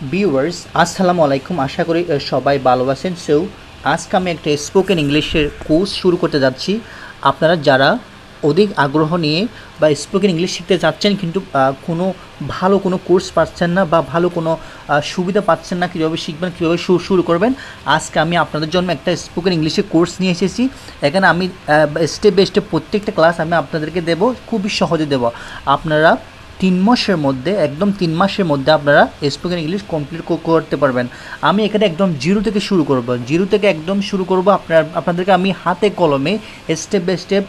Viewers আসসালামু আলাইকুম, আশা করি সবাই ভালো আছেন। সো আজকে আমি একটা স্পোকেন ইংলিশের কোর্স শুরু করতে যাচ্ছি। আপনারা যারা অধিক আগ্রহ নিয়ে বা স্পোকেন ইংলিশ শিখতে যাচ্ছেন কিন্তু কোনো ভালো কোনো কোর্স পাচ্ছেন না বা ভালো কোনো সুবিধা পাচ্ছেন না, কীভাবে শিখবেন, কীভাবে শুরু করবেন, আজকে আমি আপনাদের জন্য একটা স্পোকেন ইংলিশের কোর্স নিয়ে এসেছি। এখানে আমি স্টেপ বাই স্টেপ প্রত্যেকটা ক্লাস আমি আপনাদেরকে দেবো, খুবই সহজে দেবো। আপনারা 3 মাসের মধ্যে, একদম 3 মাসের মধ্যে আপনারা স্পোকেন ইংলিশ কমপ্লিট করতে পারবেন। আমি এখানে একদম জিরো থেকে শুরু করব, জিরো থেকে একদম শুরু করব। আপনাদেরকে আমি হাতে কলমে স্টেপ বাই স্টেপ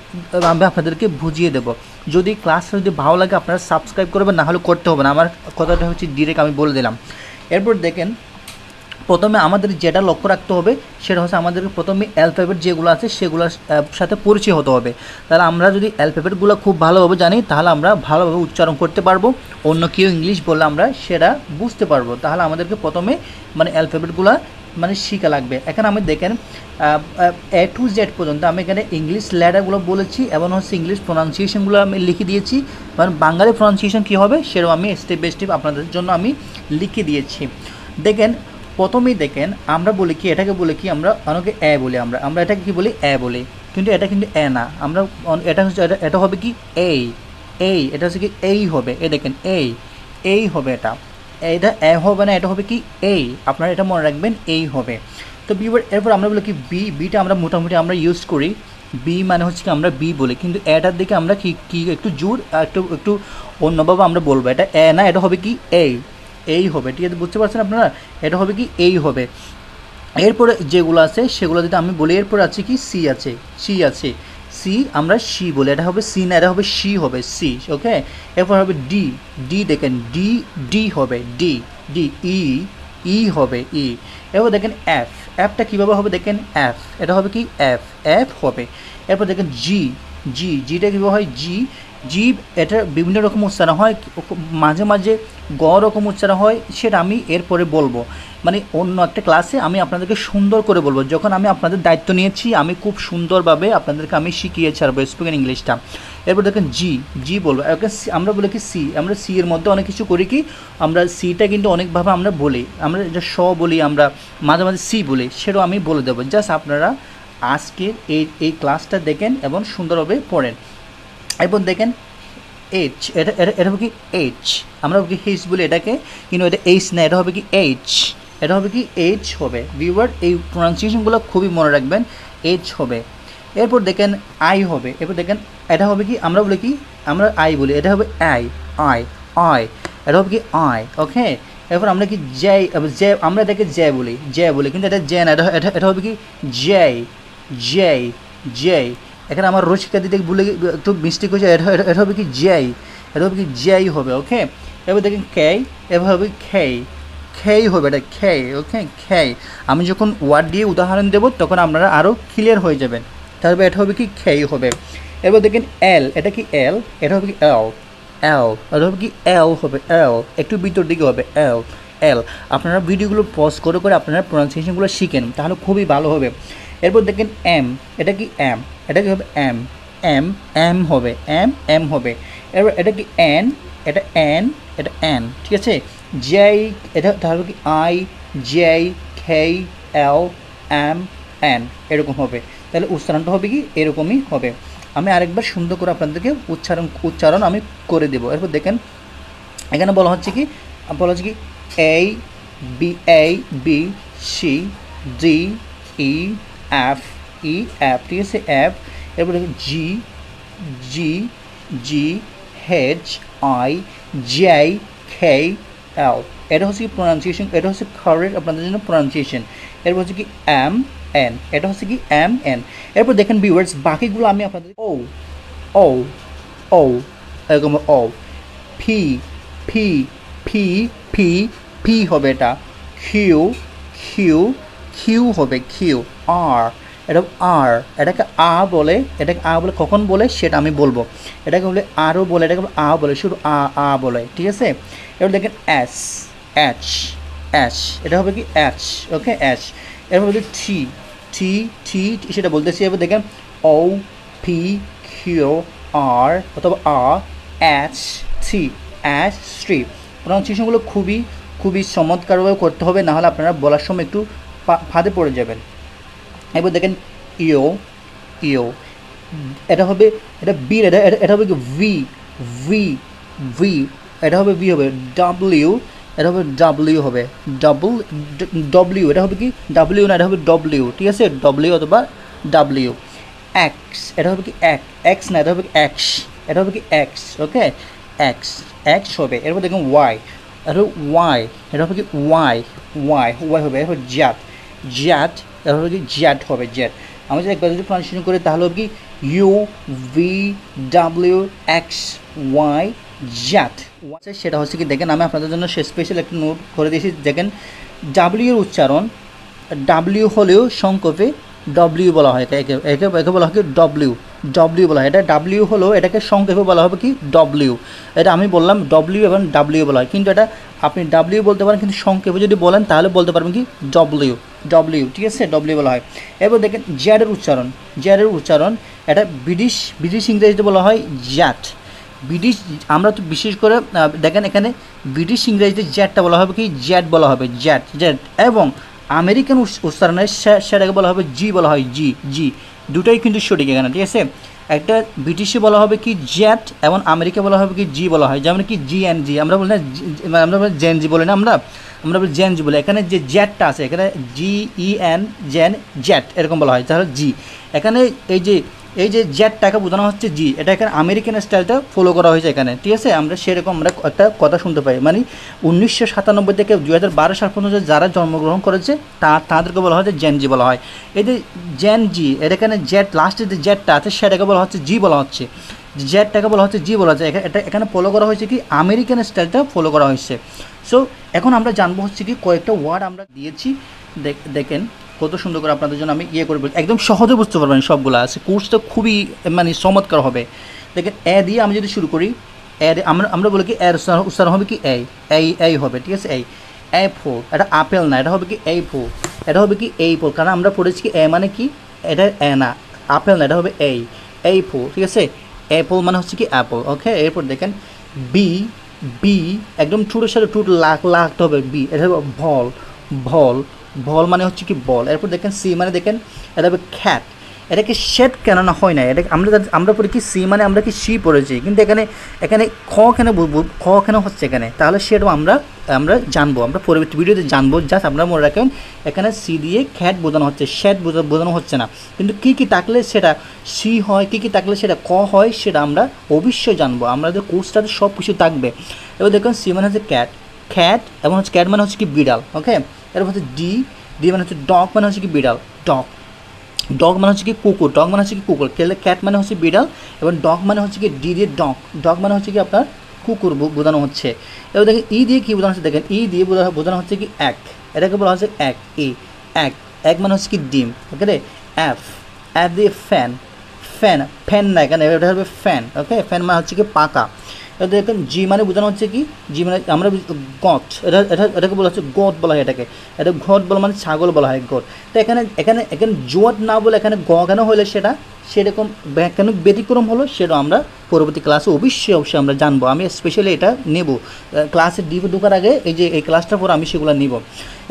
আমি আপনাদেরকে বুঝিয়ে দেব। যদি ক্লাসটা যদি ভালো লাগে আপনারা সাবস্ক্রাইব করবেন, না হলে করতে হবে না। আমার কথাটা হচ্ছে ডিরেক্ট আমি বলে দিলাম। এরপর দেখেন, প্রথমে আমাদের যেটা লক্ষ্য রাখতে হবে সেটা হচ্ছে আমাদেরকে প্রথমে অ্যালফাবেট যেগুলো আছে সেগুলোর সাথে পরিচয় হতে হবে। তাহলে আমরা যদি অ্যালফাবেটগুলো খুব ভালোভাবে জানি তাহলে আমরা ভালোভাবে উচ্চারণ করতে পারবো। অন্য কেউ ইংলিশ বললে আমরা সেটা বুঝতে পারবো। তাহলে আমাদেরকে প্রথমে অ্যালফাবেটগুলো শেখা লাগবে। এখানে আমি দেখেন এ টু জেড পর্যন্ত আমি এখানে ইংলিশ লেটারগুলো বলেছি এবং হচ্ছে ইংলিশ প্রোনাউন্সিয়েশনগুলো আমি লিখে দিয়েছি। বাঙালি প্রোনাউন্সিয়েশন কী হবে সেটাও আমি স্টেপ বাই স্টেপ আপনাদের জন্য আমি লিখে দিয়েছি। দেখেন, প্রথমেই দেখেন আমরা বলি কি, এটাকে বলি কি, আমরা অনেকে এ বলি, আমরা এটাকে কি বলি, এ বলি, কিন্তু এটা কিন্তু এ না। আমরা এটা হচ্ছে এটা হবে কি এই এটা হচ্ছে কি এই হবে। এ দেখেন এই হবে, এটা এ হবে না, এটা হবে কি এই। আপনারা এটা মনে রাখবেন, এই হবে। তো এরপর আমরা বলি কি বিটা আমরা মোটামুটি আমরা ইউজ করি। বি মানে হচ্ছে কি আমরা বি বলি, কিন্তু এটার দিকে আমরা কি একটু জোর একটু অন্যভাবে আমরা বলবো। এটা এ না, এটা হবে কি এই হবে। ঠিক আছে, বুঝতে পারছেন আপনারা? এটা হবে কি এই হবে। এরপরে যেগুলো আছে সেগুলো যদি আমি বলি, এরপরে আছে কি সি আছে, সি আমরা সি বলি, এটা হবে সি না, এটা হবে সি হবে, সি। ওকে, এরপর হবে ডি দেখেন ডি হবে, ডি ই হবে, এরপর দেখেন এফটা কীভাবে হবে দেখেন, এটা হবে কি এফ হবে। এরপর দেখেন জিটা কীভাবে হয়, জি এটা বিভিন্ন রকম উচ্চারণ হয়, মাঝে মাঝে গ রকম উচ্চারণ হয়, সেটা আমি এরপরে বলবো। অন্য একটা ক্লাসে আমি আপনাদেরকে সুন্দর করে বলবো। যখন আমি আপনাদের দায়িত্ব নিয়েছি আমি খুব সুন্দরভাবে আপনাদেরকে আমি শিখিয়ে ছাড়বো স্পোকেন ইংলিশটা। এরপর দেখেন জি বলবো। আমরা বলি কি সি, আমরা সি এর মধ্যে অনেক কিছু করি কি, আমরা সিটা কিন্তু অনেকভাবে আমরা বলি, আমরা এটা স বলি, আমরা মাঝে মাঝে সি বলি, সেটাও আমি বলে দেবো। জাস্ট আপনারা আজকের এই ক্লাসটা দেখেন এবং সুন্দরভাবে পড়েন। এরপর দেখেন এইচ, এটা হবে কি এইচ, আমরা কি এইচ বলি এটাকে, কিন্তু এটা এইচ না, এটা হবে কি এইচ, এটা হবে কি এইচ হবে। ভিউয়ার এই প্রোনাউন্সিয়েশনগুলো খুবই মনে রাখবেন, এইচ হবে। এরপর দেখেন আই হবে। এরপর দেখেন এটা হবে কি, আমরা বলি কি, আমরা আই বলি, এটা হবে আই, এটা হবে কি আই। ওকে, এরপর আমরা কি জে, আমরা এটাকে জে বলি, কিন্তু এটা জে না, এটা হবে কি জে। এখানে আমার রসিকা দিতে বলে একটু মিস্টেক হয়েছে, এটা হবে কি এটা হবে কি হবে। ওকে, এবার দেখেন এবার হবে খেই হবে, এটা ওকে আমি যখন ওয়ার্ড দিয়ে উদাহরণ দেবো তখন আপনারা আরও ক্লিয়ার হয়ে যাবেন। তারপর এটা হবে কি হবে। এবার দেখেন এল, এটা কি এল, এটা হবে কি এটা হবে কি হবে, একটু ভিতর দিকে হবে এল। আপনারা ভিডিওগুলো পজ করে আপনারা প্রোনাউন্সিয়েশনগুলো শিখেন, তাহলে খুবই ভালো হবে। এরপর দেখেন এম, এটা কি এটা কি হবে এম হবে, এম হবে। এরপর এটা কি এন, এটা এন, ঠিক আছে। জে, এটা তাহলে কি I J L M N, এরকম হবে। তাহলে উচ্চারণটা হবে কি এরকমই হবে। আমি আরেকবার সুন্দর করে আপনাদেরকে উচ্চারণ আমি করে দেবো। এরপর দেখেন এখানে বলা হচ্ছে কি A B C D E F, ঠিক আছে, এফ। এরপর দেখুন G H I J L, এটা হচ্ছে কি প্রোনাউন্সিয়েশন, এটা হচ্ছে কারেক্ট আপনাদের জন্য প্রোনাউন্সিয়েশন। এরপর হচ্ছে কি এম এন, এটা হচ্ছে কি এম এন। এরপর দেখেন ভিউয়ার্স বাকিগুলো আমি আপনাদের ও এরকম ফি ফি ফি ফি ফি হবে, এটা কিউ হবে, এটাকে বলে, কখন বলে সেটা আমি বলবো। এটাকে বলে আরও বলে, এটাকে বলে বলে, শুধু বলে, ঠিক আছে। এবার দেখেন এইচ, এটা হবে কি ওকে এরপর হচ্ছে টি, সেটা বলতেছি। এবার দেখেন ও পি কিউ আর অথবা এইচ টি, প্রোনাউন্সিয়েশনগুলো খুবই খুবই চমৎকারভাবে করতে হবে, নাহলে আপনারা বলার সময় একটু ফাঁদে পড়ে যাবেন। এবার দেখেন ইও, ইও এটা হবে, এটা বি, এটা হবে কি ভি, ভি, ভি, এটা হবে ভি হবে, ডাব্লিউ, এটা হবে ডাব্লিউ হবে, ডব্লিউ, এটা হবে কি ডাব্লিউ না, এটা হবে ডব্লিউ, ঠিক আছে, ডব্লিউ অথবা ডাব্লিউ। এক্স, এটা হবে কি এক্স না, এটা হবে কি এক্স, এটা হবে কি এক্স, ওকে, এক্স, এক্স হবে। এরপর দেখুন ওয়াই, এটা ওয়াই, এটা হবে কি ওয়াই, ওয়াই, ওয়াই হবে, এটা হবে জ্যাট, জ্যাট, এটা হবে কি জ্যাট হবে, জ্যাট। আমি যদি একবার যদি প্রনাউন্সিয়েশন করি তাহলে হবে কি U V W X Y Z. সেটা হচ্ছে কি দেখেন, আমি আপনাদের জন্য স্পেশাল একটা নোট করে দিয়েছি। দেখেন ডাব্লিউর উচ্চারণ, ডাব্লিউ হলেও সংক্ষেপে ডব্লিউ বলা হয়, একে একে বলা হয় কি ডব্লিউ, ডব্লিউ বলা হয়। এটা ডাব্লিউ হলেও এটাকে সংক্ষেপে বলা হবে কি ডব্লিউ। এটা আমি বললাম ডব্লিউ এবং ডাব্লিউ বলা হয়, কিন্তু এটা আপনি ডাব্লিউ বলতে পারেন, কিন্তু সংক্ষেপে যদি বলেন তাহলে বলতে পারবেন কি ডব্লিউ, ডব্লিউ, ঠিক আছে, ডব্লিউ বলা হয়। এরপর দেখেন জ্যাডের উচ্চারণ, জ্যাডের উচ্চারণ এটা ব্রিটিশ ইংরেজিতে বলা হয় জ্যাট। ব্রিটিশ, আমরা তো বিশেষ করে দেখেন এখানে ব্রিটিশ ইংরেজিতে জ্যাটটা বলা হবে কি জ্যাট বলা হবে, জ্যাট, জ্যাট। এবং আমেরিকান উচ্চারণে সেটাকে বলা হবে জি বলা হয়, জি, জি, দুটোই কিন্তু সঠিক এখানে, ঠিক আছে। একটা ব্রিটিশে বলা হবে কি জ্যাট এবং আমেরিকা বলা হবে কি জি বলা হয়, যেমন কি জি এন জি, আমরা বলি না, আমরা জেন জি বলি না, আমরা বলি জেন জি বলি। এখানে যে জ্যাটটা আছে এখানে জি ই এন জেন জ্যাট এরকম বলা হয়, তাহলে জি। এখানে এই যে জ্যাটটাকে বোঝানো হচ্ছে জি, এটা এখানে আমেরিকান স্টাইলটা ফলো করা হয়েছে এখানে, ঠিক আছে। আমরা সেরকম আমরা একটা কথা শুনতে পাই, মানে 1997 থেকে 2012 সাল পর্যন্ত যারা জন্মগ্রহণ করেছে তাদেরকে বলা হয় যে জেন জি বলা হয়। এই যে জেন জি, এটা এখানে জেট লাস্টে যে জেটটা আছে সেটাকে বলা হচ্ছে জি বলা হচ্ছে, জেটটাকে বলা হচ্ছে জি বলা হচ্ছে। এটা এখানে ফলো করা হয়েছে কি আমেরিকান স্টাইলটা ফলো করা হয়েছে। সো এখন আমরা জানবো হচ্ছে কি কয়েকটা ওয়ার্ড আমরা দিয়েছি, দেখেন কত সুন্দর করে আপনাদের জন্য আমি করবো, একদম সহজে বুঝতে পারবেন সবগুলো আছে। কোর্সটা খুবই মানে চমৎকার হবে। দেখেন এ দিয়ে আমি যদি শুরু করি, আমরা বলি কি এর উচ্চারণ হবে কি এই হবে, ঠিক আছে, এই ফোর, এটা আপেল না, এটা হবে কি এই ফোর, এটা হবে কি এই ফোর, কারণ আমরা পড়েছি কি এ মানে কি, এটা এ না, আপেল না, এটা হবে এই ফোর, ঠিক আছে। অ্যাপল মানে হচ্ছে কি অ্যাপল, ওকে। এরপর দেখেন বি একদম ঠোঁটের সাথে ঠোঁট লাগতে হবে, বি, এটা হবে ভল মানে হচ্ছে কি বল। এরপর দেখেন সি মানে দেখেন এটা হবে খ্যাট, এটাকে শেড কেন না হয় না, এটা আমরা পড়ি কি সি মানে আমরা কি সি পড়েছি, কিন্তু এখানে খ কেন হচ্ছে এখানে, তাহলে সেটাও আমরা জানবো, আমরা পরবর্তী ভিডিওতে জানবো। জাস্ট আপনারা মনে রাখবেন এখানে সি দিয়ে খ্যাট বোঝানো হচ্ছে, শেড বোঝানো হচ্ছে না। কিন্তু কী থাকলে সেটা সি হয়, কী থাকলে সেটা ক হয়, সেটা আমরা অবশ্যই জানবো, আমাদের কোর্সটাতে সব কিছু থাকবে। এবার দেখুন সি মানে হচ্ছে খ্যাট এবং হচ্ছে ক্যাট মানে হচ্ছে কি বিড়াল, ওকে। এরপর হচ্ছে ডি মানে হচ্ছে ডগ মানে হচ্ছে কি বিড়াল, ডগ মানে হচ্ছে কি কুকুর, ডগ মানে হচ্ছে কি কুকুর, ক্যাট মানে হচ্ছে বিড়াল, এবং ডগ মানে হচ্ছে কি ডি দিয়ে ডগ মানে হচ্ছে কি আপনার কুকুর বোঝানো হচ্ছে। এবার দেখেন ই দিয়ে কী বোঝানো হচ্ছে, দেখেন ই দিয়ে বোঝানো হচ্ছে কি এক, এটাকে বলা হচ্ছে এক মানে হচ্ছে কি ডিম, ওকে রে। এফ দিয়ে ফ্যান না, এখানে এটা হবে ফ্যান, ওকে। ফ্যান মানে হচ্ছে কি পাকা। এটা দেখেন জি মানে বোঝানো হচ্ছে কি, জি মানে আমরা গট, এটাকে বলা হচ্ছে গোট বলা হয়, এটা ঘট বলা মানে ছাগল বলা হয়, গোট। তো এখানে জোয়াট না বলে এখানে কেন হলে সেটা সেরকম কেন ব্যতিক্রম হলো, সেটা আমরা পরবর্তী ক্লাসে অবশ্যই আমরা জানবো। আমি স্পেশালি এটা নেব ক্লাসে ঢোকার আগে, এই ক্লাসটার পর আমি সেগুলো নিব।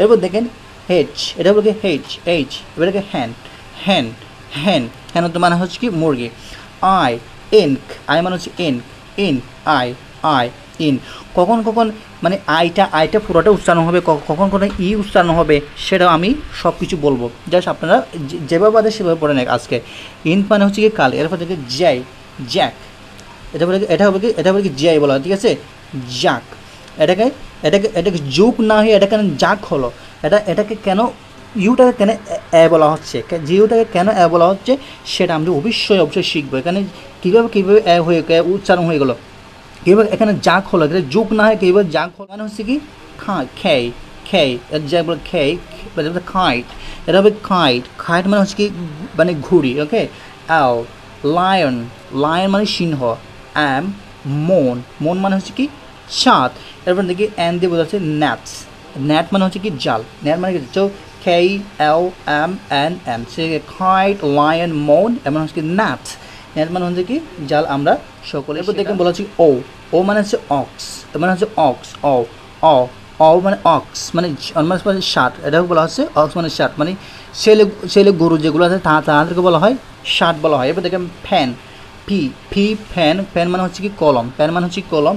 এরপর দেখেন হেচ, এটা বলে এইচ, এবার দেখে হ্যান তো মানে হচ্ছে কি মুরগি। আই মানে হচ্ছে ইন ইন। কখন মানে আইটা পুরোটা উচ্চারণ হবে, কখন ই উচ্চারণ হবে, সেটাও আমি সব কিছু বলবো। জাস্ট আপনারা যেভাবে আছে সেভাবে পড়ে নেন আজকে। ইন মানে হচ্ছে কি কাল, এরপর থেকে জ্যাক, এটা হবে কি জিয়াই বলা হয়, ঠিক আছে, জাক। এটাকে যোগ না হয়ে এটা কেন জাক হলো, এটাকে কেন ইউটাকে কেন এ বলা হচ্ছে, জিউটাকে কেন এ বলা হচ্ছে, সেটা আমরা অবশ্যই শিখবো। এখানে কীভাবে এ হয়ে উচ্চারণ হয়ে গেলো, কীভাবে এখানে জাক হলো, এখানে যোগ না হয় কীভাবে জাক হলো, মানে হচ্ছে কি খেই, যা বলে খাইট, এটা হবে খাইট মানে হচ্ছে কি মানে ঘুড়ি, ওকে। লায়ন মানে সিংহ। মন মানে হচ্ছে কি চাঁদ। এরপর দেখি এন দিয়ে বোঝা যাচ্ছে ন্যাট মানে হচ্ছে কি জাল, ন্যাট মানে কি, তো KLMNN, সে খাইট, লায়ন, মন, এমন হচ্ছে কি ন্যাট মানে হচ্ছে কি জাল, আমরা সকলে। এরপর দেখে বলা হচ্ছে ও মানে হচ্ছে অক্স, মানে হচ্ছে অ মানে অক্স মানে মানে ষাট, এটাকে বলা হচ্ছে অক্স মানে ষাট, মানে ছেলে ছেলে গরু যেগুলো আছে তাদেরকে বলা হয় ষাট বলা হয়। এবার দেখেন ফ্যান, পি ফি ফ্যান, ফ্যান মানে হচ্ছে কি কলম, ফ্যান মানে হচ্ছে কলম।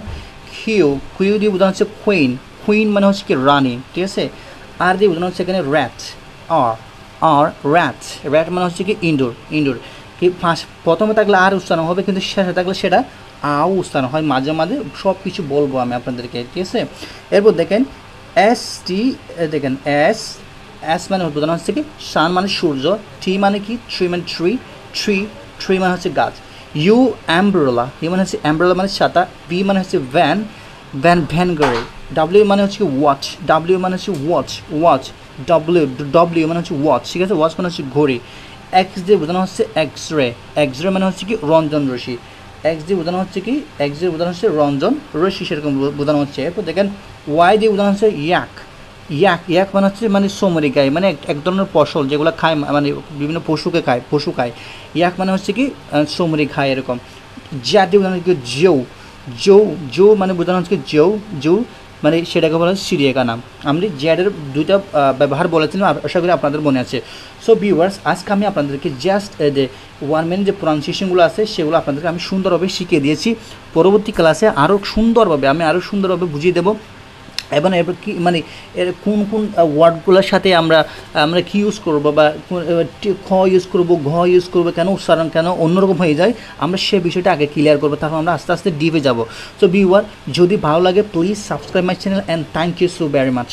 কিউ, কিউ দিয়ে বোঝানো হচ্ছে কুইন, কুইন মানে হচ্ছে কি রানী, ঠিক আছে। আর দিয়ে বোঝানো হচ্ছে এখানে র্যাট, আর আর র্যাট, র্যাট মানে হচ্ছে কি ইনডোর, ইনডোর কি ফার্স্ট প্রথমে থাকলে আর উচ্চারণ হবে, কিন্তু শেষে থাকলে সেটা আও উচ্চারণ হয়। মাঝে মাঝে সব কিছু বলবো আমি আপনাদেরকে, ঠিক আছে। এরপর দেখেন এস টি, দেখেন এস, এস মানে বোঝানো হচ্ছে কি সান মানে সূর্য, টি মানে কি ট্রি মানে ট্রি, ট্রি ট্রি মানে হচ্ছে গাছ। ইউ অ্যাম্ব্রেলা, ইউ মানে হচ্ছে অ্যাম্ব্রেলা মানে ছাতা, ভি মানে হচ্ছে ভ্যান, ভ্যান ভ্যান গাড়ি, ডাব্লিউ মানে হচ্ছে ওয়াচ, ডাব্লিউ মানে হচ্ছে ওয়াচ, ওয়াচ ডব্লিউ, ডব্লিউ মানে হচ্ছে ওয়াচ, ঠিক আছে, ওয়াচ মানে হচ্ছে ঘড়ি। এক্স দিয়ে বোঝানো হচ্ছে এক্স রে, এক্স রে মানে হচ্ছে কি রঞ্জন রশ্মি, এক্স দিয়ে বোঝানো হচ্ছে কি, এক্স দিয়ে বোঝানো হচ্ছে রঞ্জন রশ্মি, সেরকম বোঝানো হচ্ছে। এরপর দেখেন ওয়াই দিয়ে বোঝানো হচ্ছে ইয়াক, ইয়াক, ইয়াক মানে হচ্ছে মানে সোমরি গাই, মানে এক ধরনের ফসল যেগুলো খায়, মানে বিভিন্ন পশুকে খায়, পশু খায়। ইয়াক মানে হচ্ছে কি সোমরি খায় এরকম। জ্যাড দিয়ে বোঝানো হচ্ছে কি জৌ, জৌ, জৌ মানে বোঝানো হচ্ছে কি জৌ, জৌ মানে সেটাকে বলা হয় চিড়িয়াখানা। আমি জ্যাডের দুইটা ব্যবহার বলেছিলাম, আশা করি আপনাদের মনে আছে। সো ভিউয়ার্স, আজকে আমি আপনাদেরকে জাস্ট যে 1 মিনিট যে প্রনাউন্সিয়েশনগুলো আছে সেগুলো আপনাদেরকে আমি সুন্দরভাবে শিখিয়ে দিয়েছি। পরবর্তী ক্লাসে আরও সুন্দরভাবে আমি আরও সুন্দরভাবে বুঝিয়ে দেবো, এবং এরপর কি মানে এর কোন কোন ওয়ার্ডগুলোর সাথে আমরা আমরা কী ইউজ করবো, বা খ ইউজ করবো, ঘ ইউজ করবো, কেন উচ্চারণ কেন অন্যরকম হয়ে যায়, আমরা সে বিষয়টা আগে ক্লিয়ার করবো, তারপর আমরা আস্তে আস্তে ডিপে যাবো। সো ভিউয়ার, যদি ভালো লাগে please subscribe my channel and thank you so very much.